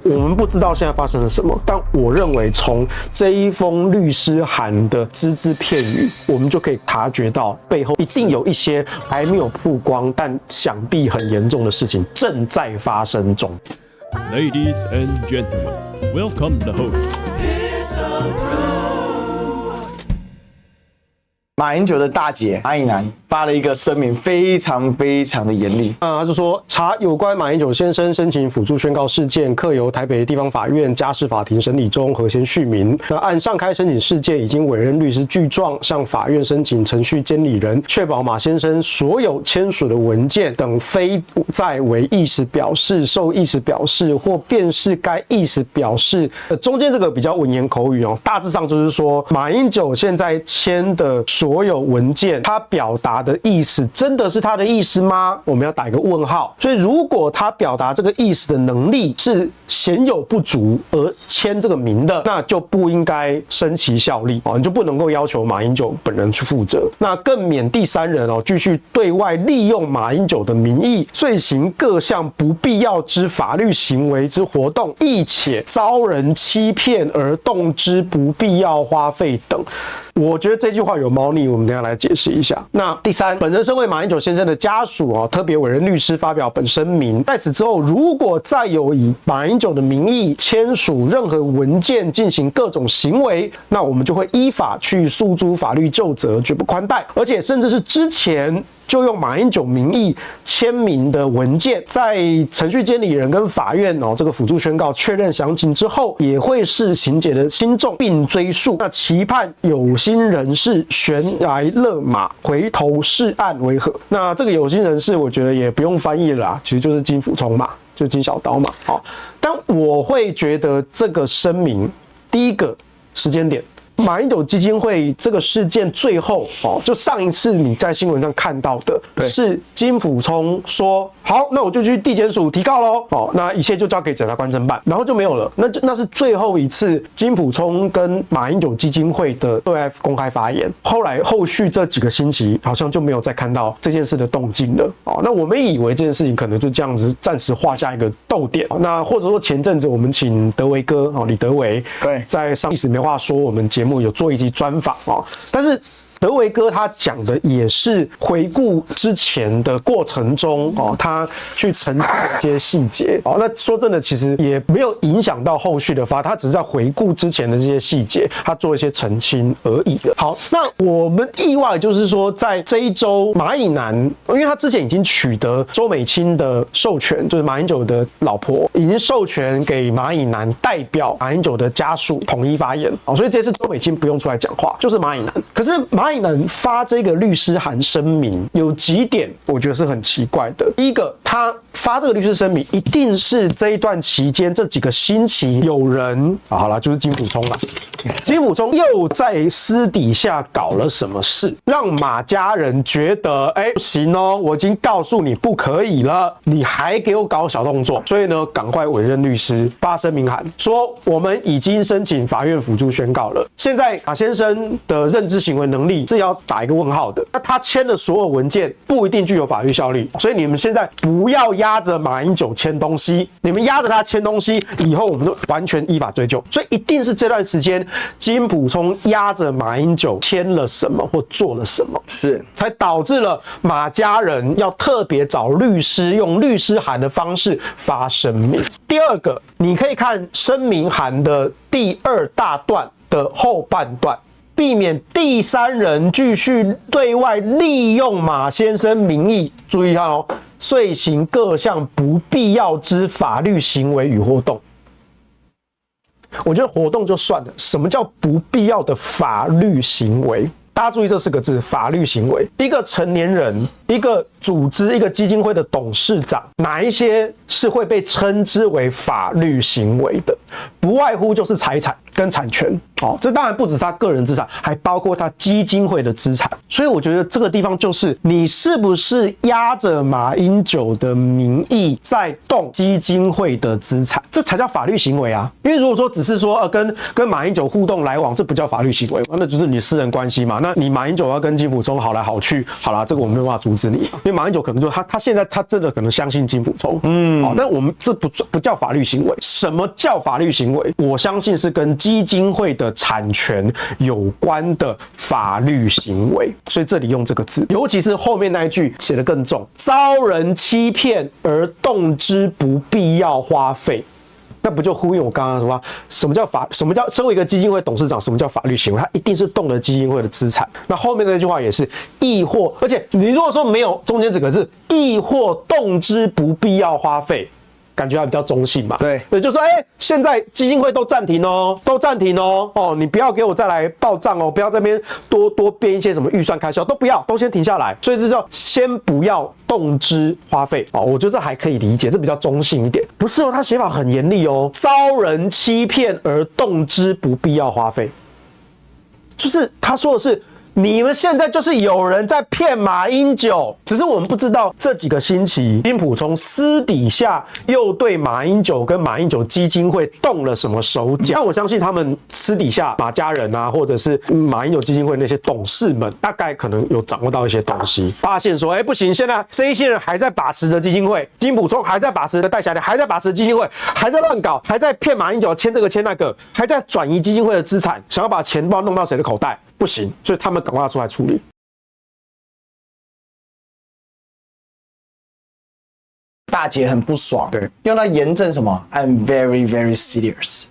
我们不知道现在发生了什么，但我认为从这一封律师函的只字片语，我们就可以察觉到背后一定有一些还没有曝光，但想必很严重的事情正在发生中。Ladies and gentlemen, welcome the host. 马英九的大姐马颖南发了一个声明，非常的严厉。他就说，查有关马英九先生申请辅助宣告事件，客由台北地方法院家事法庭审理中，核先续名。那按上开申请事件，已经委任律师具状向法院申请程序监理人，确保马先生所有签署的文件等非在为意思表示、受意思表示或辨识该意思表示。中间这个比较文言口语哦，大致上就是说，马英九现在签的所有文件，他表达的意思真的是他的意思吗？我们要打一个问号。所以如果他表达这个意思的能力是显有不足而签这个名的，那就不应该升其效力哦，你就不能够要求马英九本人去负责。那更免第三人哦继续对外利用马英九的名义，遂行各项不必要之法律行为之活动，亦且遭人欺骗而动之不必要花费等。我觉得这句话有猫腻，我们等一下来解释一下。那第三，本人身为马英九先生的家属哦，特别委任律师发表本声明。在此之后，如果再有以马英九的名义签署任何文件进行各种行为，那我们就会依法去诉诸法律究责，绝不宽待。而且甚至是之前就用马英九名义签名的文件，在程序监理人跟法院这个辅助宣告确认详情之后，也会视情节的轻重并追诉。那期盼有心人士悬崖勒马，回头是岸为何？那这个有心人士，我觉得也不用翻译了啦，其实就是金溥聪嘛，就金小刀嘛。好，但我会觉得这个声明，第一个时间点。马英九基金会这个事件最后就上一次你在新闻上看到的是金溥聪说好，那我就去地检署提告咯，那一切就交给检察官侦办，然后就没有了。那是最后一次金溥聪跟马英九基金会的对外公开发言，后续这几个星期好像就没有再看到这件事的动静了。那我们以为这件事情可能就这样子暂时画下一个逗点。那或者说前阵子我们请德维哥李德维在上历史没话说我们节目有做一集专访但是德维哥他讲的也是回顾之前的过程中他去澄清一些细节那说真的其实也没有影响到后续的他只是在回顾之前的这些细节，他做一些澄清而已了。好，那我们意外就是说，在这一周马颖南，因为他之前已经取得周美青的授权，就是马英九的老婆已经授权给马颖南代表马英九的家属统一发言所以这次周美青不用出来讲话，就是马颖南。可是马颖南发这个律师函声明有几点我觉得是很奇怪的。第一个，他发这个律师声明一定是这一段期间这几个星期有人好啦，就是金溥聪啦，金溥聪又在私底下搞了什么事，让马家人觉得不行我已经告诉你不可以了，你还给我搞小动作，所以呢赶快委任律师发声明函说我们已经申请法院辅助宣告了，现在马先生的认知行为能力是要打一个问号的。那他签的所有文件不一定具有法律效力，所以你们现在不要压着马英九签东西，你们压着他签东西，以后我们就完全依法追究。所以一定是这段时间金溥聪压着马英九签了什么或做了什么，是才导致了马家人要特别找律师用律师函的方式发声明。第二个，你可以看声明函的第2大段的后半段，避免第三人继续对外利用马先生名义，注意看遂行各项不必要之法律行为与活动。我觉得活动就算了，什么叫不必要的法律行为？大家注意这4个字，法律行为。一个成年人，一个组织，一个基金会的董事长，哪一些是会被称之为法律行为的？不外乎就是财产跟产权。这当然不只是他个人资产，还包括他基金会的资产。所以我觉得这个地方就是你是不是压着马英九的名义在动基金会的资产，这才叫法律行为啊！因为如果说只是说跟马英九互动来往，这不叫法律行为，那就是你私人关系嘛。那你马英九要跟金溥聪好来好去，好啦，这个我没有办法阻止你，因为马英九可能就他现在他真的可能相信金溥聪，但我们这不叫法律行为。什么叫法律行为？我相信是跟基金会的产权有关的法律行为，所以这里用这个字，尤其是后面那一句写得更重，遭人欺骗而动之不必要花费。那不就呼应我刚刚说，什么叫身为一个基金会董事长，什么叫法律行为？他一定是动了基金会的资产。那后面那句话也是，亦或，而且你如果说没有中间这个字，亦或动之不必要花费，感觉还比较中性嘛。对，就说现在基金会都暂停哦，你不要给我再来报账哦，不要这边多编一些什么预算开销，都不要，都先停下来。所以这叫先不要动之花费哦，我觉得这还可以理解，这比较中性一点。不是哦，他写法很严厉哦，遭人欺骗而动之不必要花费，就是他说的是。你们现在就是有人在骗马英九，只是我们不知道这几个星期金溥聪私底下又对马英九跟马英九基金会动了什么手脚。那我相信他们私底下马家人啊，或者是马英九基金会那些董事们，大概可能有掌握到一些东西，发现说，不行，现在这一些人还在把持着基金会，金溥聪还在把持着戴霞玲，还在把持基金会，还在乱搞，还在骗马英九签这个签那个，还在转移基金会的资产，想要把钱包弄到谁的口袋。不行，所以他们赶快出来处理。大姐很不爽，对，用到严正什么 ？I'm very very serious。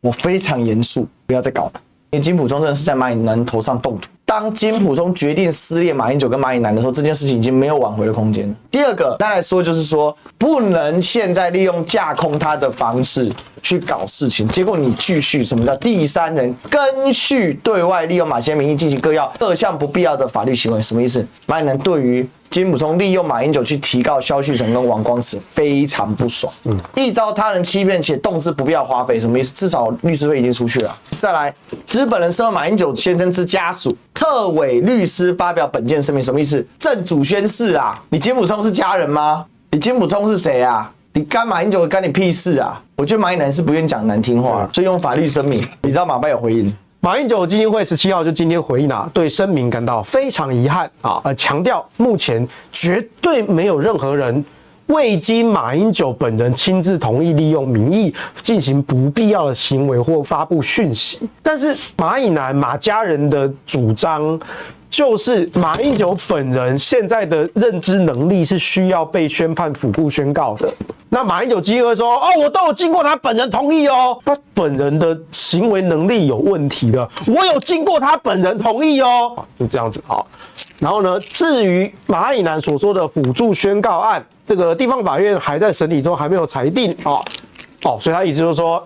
我非常严肃，不要再搞了。因为金溥聪真的是在马英南头上动土。当金溥聪决定撕裂马英九跟马英南的时候，这件事情已经没有挽回的空间了。第二个，再来说就是说，不能现在利用架空他的方式去搞事情，结果你继续什么叫第三人根续对外利用马先名义进行各项不必要的法律行为，什么意思？马英南对于金溥聪利用马英九去提告萧旭成跟王光慈非常不爽，一招他人欺骗且动之不必要花费，什么意思？至少律师费已经出去了。再来，资本人身为马英九先生之家属，特委律师发表本件声明，什么意思？正主宣誓啊！你金溥聪是家人吗？你金溥聪是谁啊？你干马英九干你屁事啊！我觉得马英南是不愿意讲难听话，所以用法律声明。你知道马办有回应？马英九基金会17号就今天回应对声明感到非常遗憾强调目前绝对没有任何人未经马英九本人亲自同意利用名义进行不必要的行为或发布讯息。但是马以南马家人的主张就是马英九本人现在的认知能力是需要被宣判ful固宣告的。那马英九基金会说我都有经过他本人同意哦，他本人的行为能力有问题的，我有经过他本人同意哦，就这样子好。然后呢，至于马以南所说的辅助宣告案，这个地方法院还在审理中，还没有裁定所以他意思就是说，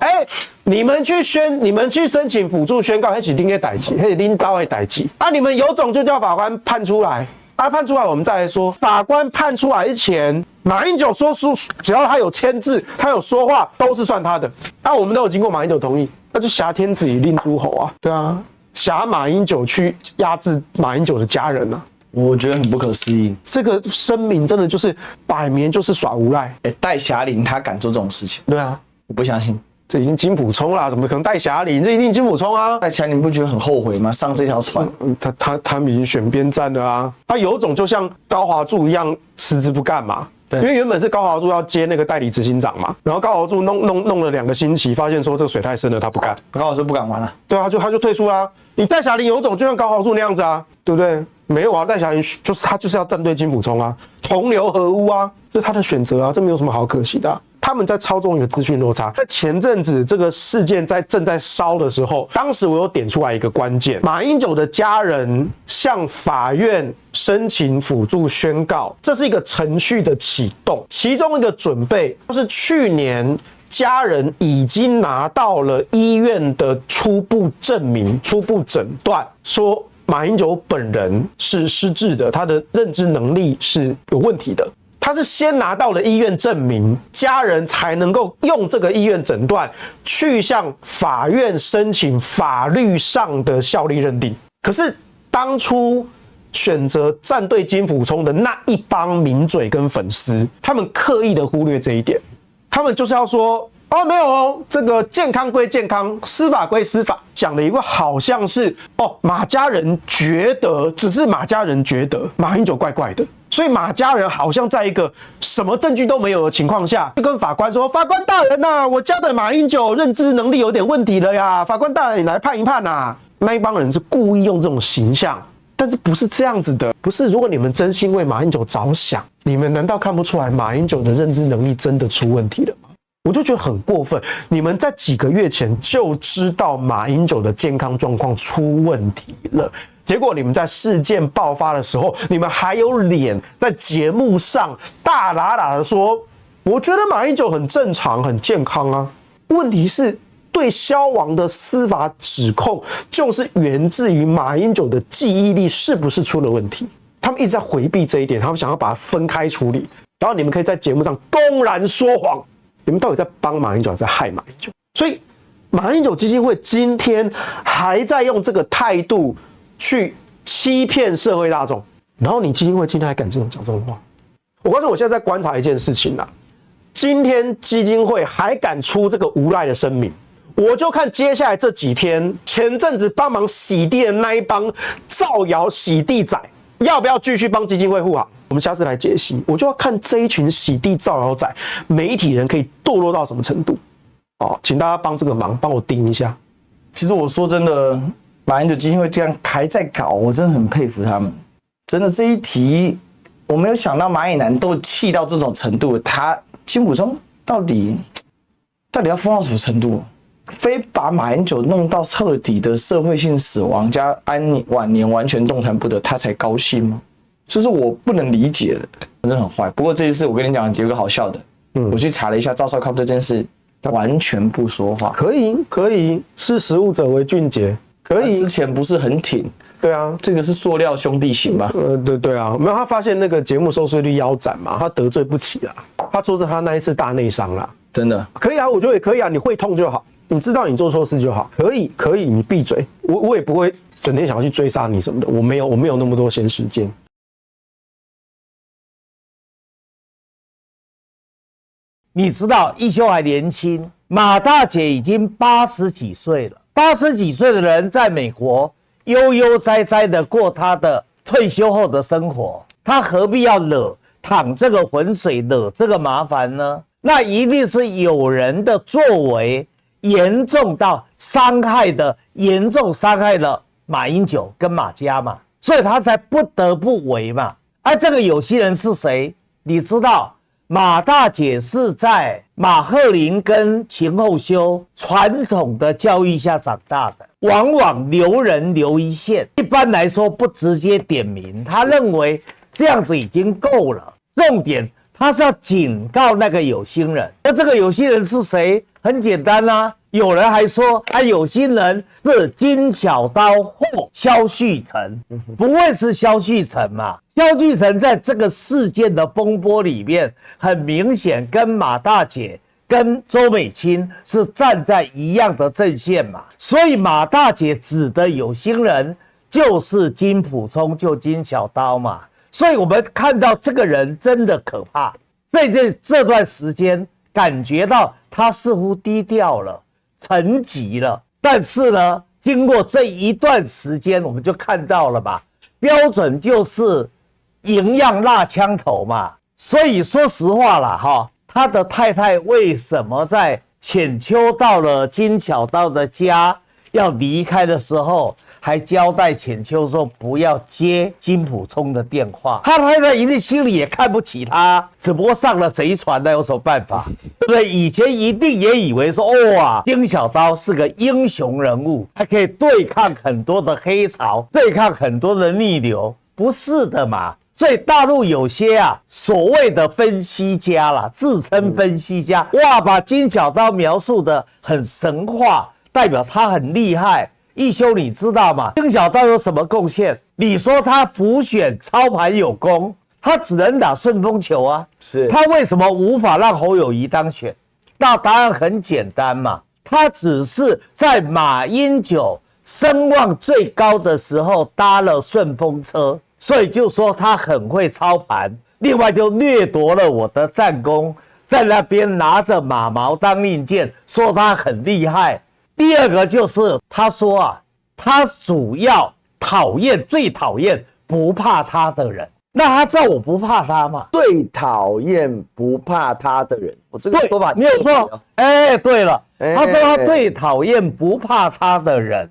你们去申请辅助宣告，那是另一代志，那是领导的代志你们有种就叫法官判出来判出来我们再来说。法官判出来之前，马英九说书，只要他有签字，他有说话，都是算他的。我们都有经过马英九同意，那就挟天子以令诸侯啊，对啊，挟马英九去压制马英九的家人啊。我觉得很不可思议，这个声明真的就是摆明就是耍无赖。戴霞玲他敢做这种事情？对啊，我不相信。这已经金溥聪啦，怎么可能戴霞玲？这一定金溥聪啊！戴霞玲不觉得很后悔吗？上这条船，他们已经选边站了啊！他有种就像高华柱一样辞职不干嘛。因为原本是高华柱要接那个代理执行长嘛，然后高华柱弄了2个星期，发现说这个水太深了，他不干，高华柱不敢玩了。对啊，他就退出啦。你戴霞玲有种就像高华柱那样子啊，对不对？没有啊，戴霞玲他就是要站队金溥聪啊，同流合污啊，这是他的选择啊，这没有什么好可惜的他们在操纵一个资讯落差。在前阵子这个事件正在烧的时候，当时我有点出来一个关键：马英九的家人向法院申请辅助宣告，这是一个程序的启动。其中一个准备就是去年家人已经拿到了医院的初步证明、初步诊断，说马英九本人是失智的，他的认知能力是有问题的。他他是先拿到了医院证明，家人才能够用这个医院诊断去向法院申请法律上的效力认定。可是当初选择站队金溥聪的那一帮名嘴跟粉丝，他们刻意的忽略这一点，他们就是要说哦，没有哦，这个健康归健康，司法归司法，讲了一个好像是哦，马家人觉得，只是马家人觉得马英九怪怪的，所以马家人好像在一个什么证据都没有的情况下，就跟法官说：“法官大人呐、我家的马英九认知能力有点问题了呀，法官大人你来判一判呐。”那一帮人是故意用这种形象，但是不是这样子的，不是。如果你们真心为马英九着想，你们难道看不出来马英九的认知能力真的出问题了吗？我就觉得很过分，你们在几个月前就知道马英九的健康状况出问题了，结果你们在事件爆发的时候，你们还有脸在节目上大喇喇的说，我觉得马英九很正常、很健康啊。问题是，对萧王的司法指控，就是源自于马英九的记忆力是不是出了问题？他们一直在回避这一点，他们想要把它分开处理，然后你们可以在节目上公然说谎。你们到底在帮马英九还是在害马英九？所以马英九基金会今天还在用这个态度去欺骗社会大众，然后你基金会今天还敢讲这种话？我告诉你，我现在在观察一件事情啦。今天基金会还敢出这个无赖的声明，我就看接下来这几天，前阵子帮忙洗地的那一帮造谣洗地仔，要不要继续帮基金会护航？我们下次来解析，我就要看这一群洗地造谣仔，媒体人可以堕落到什么程度。哦，请大家帮这个忙，帮我盯一下。其实我说真的，马英九基金会这样还在搞，我真的很佩服他们。真的这一题，我没有想到马以南都气到这种程度，他金溥聪到底要疯到什么程度？非把马英九弄到彻底的社会性死亡加晚年完全动弹不得，他才高兴吗？这是我不能理解的，真的很坏。不过这一次我跟你讲，有一个好笑的，我去查了一下赵少康这件事，完全不说话。可以，识时务者为俊杰，可以。之前不是很挺？对啊，这个是塑料兄弟型吧？对啊，没有他发现那个节目收视率腰斩嘛，他得罪不起啦，他说着他那一次大内伤啦，真的可以啊，我觉得也可以啊，你会痛就好。你知道你做错事就好，可以，你闭嘴，我也不会整天想要去追杀你什么的，我没有那么多闲时间。你知道一休还年轻，马大姐已经80几岁了，80几岁的人在美国悠悠哉哉的过他的退休后的生活，他何必要淌这个浑水，惹这个麻烦呢？那一定是有人的作为严重伤害了马英九跟马家嘛，所以他才不得不为嘛。这个有心人是谁？你知道，马大姐是在马鹤龄跟秦后修传统的教育下长大的，往往留人留一线，一般来说不直接点名，他认为这样子已经够了。重点他是要警告那个有心人，那这个有心人是谁？很简单啊，有人还说有心人是金小刀或萧旭岑，不会是萧旭岑嘛？萧旭岑在这个事件的风波里面，很明显跟马大姐跟周美青是站在一样的阵线嘛，所以马大姐指的有心人就是金溥聪，就金小刀嘛。所以我们看到这个人真的可怕，这段时间感觉到他似乎低调了，沉寂了，但是呢，经过这一段时间，我们就看到了吧，标准就是营养辣枪头嘛。所以说实话啦，他的太太为什么在浅秋到了金小刀的家要离开的时候，还交代浅秋说不要接金溥聪的电话？他太太一定心里也看不起他，只不过上了贼船，那有什么办法？对不对？以前一定也以为说，金小刀是个英雄人物，还可以对抗很多的黑潮，对抗很多的逆流，不是的嘛。所以大陆有些所谓的分析家啦，自称分析家，把金小刀描述的很神话，代表他很厉害。一休你知道吗？金小刀有什么贡献？你说他辅选操盘有功，他只能打顺风球啊。是他为什么无法让侯友宜当选？那答案很简单嘛，他只是在马英九声望最高的时候搭了顺风车，所以就说他很会操盘。另外就掠夺了我的战功，在那边拿着马毛当令箭，说他很厉害。第二个就是他说啊，他主要最讨厌不怕他的人。那他知道我不怕他吗？最讨厌不怕他的人，我这个对，说法没有错。对了，他说他最讨厌不怕他的人。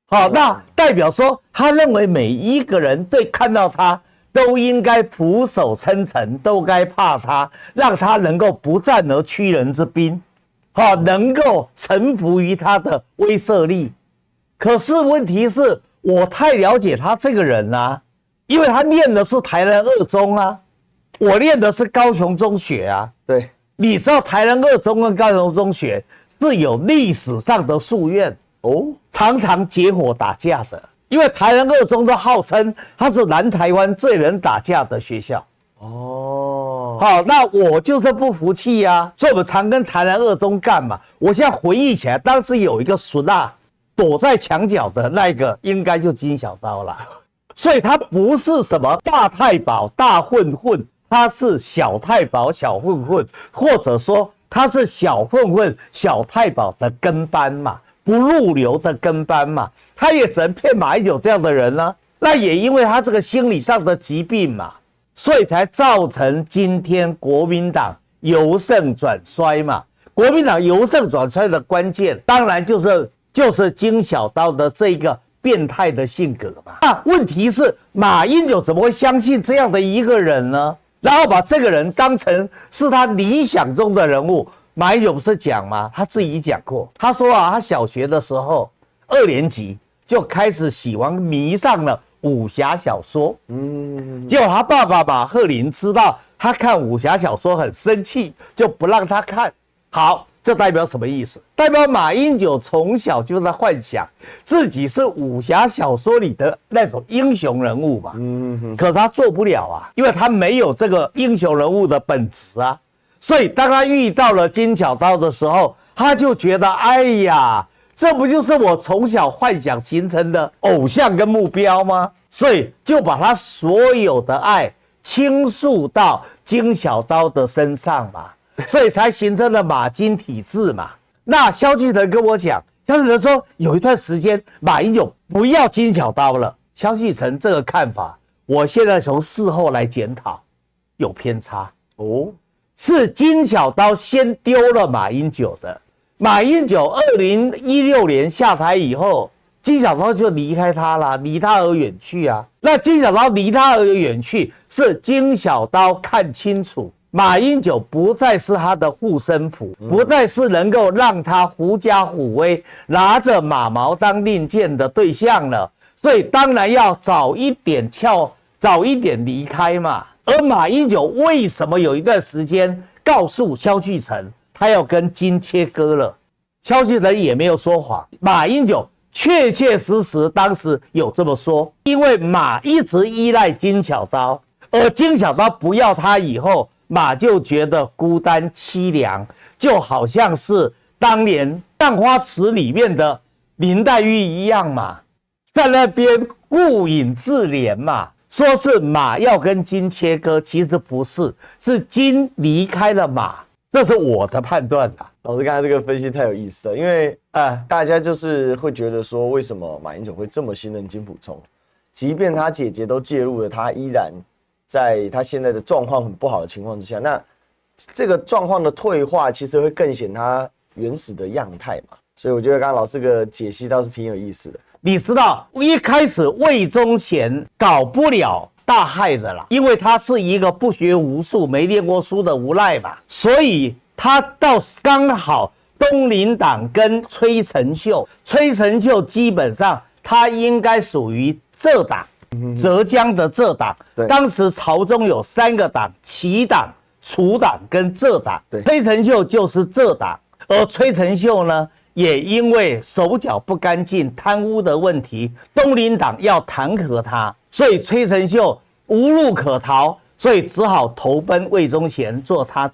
好，那代表说他认为每一个人看到他都应该俯首称臣，都该怕他，让他能够不战而屈人之兵，能够臣服于他的威慑力。可是问题是我太了解他这个人啊，因为他念的是台南二中啊，我念的是高雄中学啊。对，你知道台南二中跟高雄中学是有历史上的夙愿哦，常常结伙打架的。因为台南二中都号称它是南台湾最能打架的学校。哦，好，那我就是不服气啊，所以我们常跟台南二中干嘛。我现在回忆起来，当时有一个孙啊躲在墙角的那个，应该就金小刀了。所以他不是什么大太保、大混混，他是小太保、小混混，或者说他是小混混、小太保的跟班嘛，不入流的跟班嘛，他也只能骗马英九这样的人呢。那也因为他这个心理上的疾病嘛，所以才造成今天国民党由盛转衰嘛。国民党由盛转衰的关键，当然就是金小刀的这个变态的性格嘛。那问题是马英九怎么会相信这样的一个人呢？然后把这个人当成是他理想中的人物。马英九不是讲吗？他自己讲过，他说啊，他小学的时候2年级就开始迷上了武侠小说。结果他爸爸马鹤龄知道他看武侠小说很生气，就不让他看。好，这代表什么意思？代表马英九从小就在幻想自己是武侠小说里的那种英雄人物嘛。可是他做不了啊，因为他没有这个英雄人物的本质啊。所以当他遇到了金小刀的时候，他就觉得，哎呀，这不就是我从小幻想形成的偶像跟目标吗？所以就把他所有的爱倾诉到金小刀的身上嘛，所以才形成了马金体制嘛。那萧继成跟我讲，萧继成说有一段时间马英九不要金小刀了。萧继成这个看法，我现在从事后来检讨，有偏差哦。是金小刀先丢了马英九的。马英九2016年下台以后，金小刀就离开他了，离他而远去啊。那金小刀离他而远去，是金小刀看清楚马英九不再是他的护身符，不再是能够让他狐假虎威、拿着马毛当令箭的对象了，所以当然要早一点离开嘛。而马英九为什么有一段时间告诉萧继成他要跟金切割了？萧继成也没有说谎，马英九确确实实当时有这么说，因为马一直依赖金小刀，而金小刀不要他以后，马就觉得孤单凄凉，就好像是当年《浪花池》里面的林黛玉一样嘛，在那边顾影自怜嘛。说是马要跟金切割，其实不是，是金离开了马，这是我的判断啦。老师刚才这个分析太有意思了，因为大家就是会觉得说，为什么马英九会这么信任金溥聪？即便他姐姐都介入了，他依然在他现在的状况很不好的情况之下，那这个状况的退化，其实会更显他原始的样态嘛。所以我觉得刚刚老师的解析倒是挺有意思的。你知道一开始魏忠贤搞不了大害的啦，因为他是一个不学无术、没念过书的无赖嘛，所以他到刚好东林党跟崔成秀基本上他应该属于浙党，浙江的浙党。当时朝中有3个党：齐党、楚党跟浙党。崔成秀就是浙党，而崔成秀呢，也因为手脚不干净、贪污的问题，东林党要弹劾他，所以崔成秀无路可逃，所以只好投奔魏忠贤，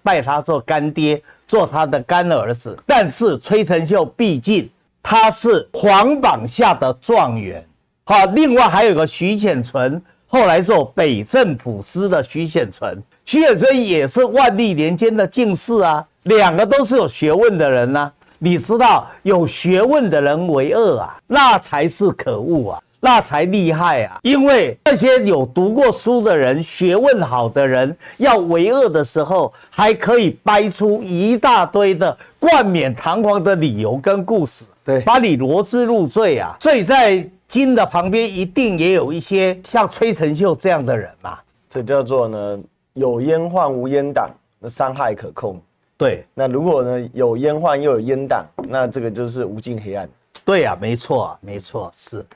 拜他做干爹，做他的干儿子。但是崔成秀毕竟他是皇榜下的状元，好，另外还有个徐显纯，后来做北政府司的徐显纯，徐显纯也是万历年间的进士啊，两个都是有学问的人啊。你知道有学问的人为恶啊，那才是可恶啊，那才厉害啊！因为那些有读过书的人、学问好的人，要为恶的时候，还可以掰出一大堆的冠冕堂皇的理由跟故事，对，把你罗织入罪啊！所以在金的旁边一定也有一些像崔成秀这样的人嘛。这叫做呢有阉宦无阉党，那伤害可控。对，那如果呢有阉宦又有阉党，那这个就是无尽黑暗。对啊，没错啊，没错，是。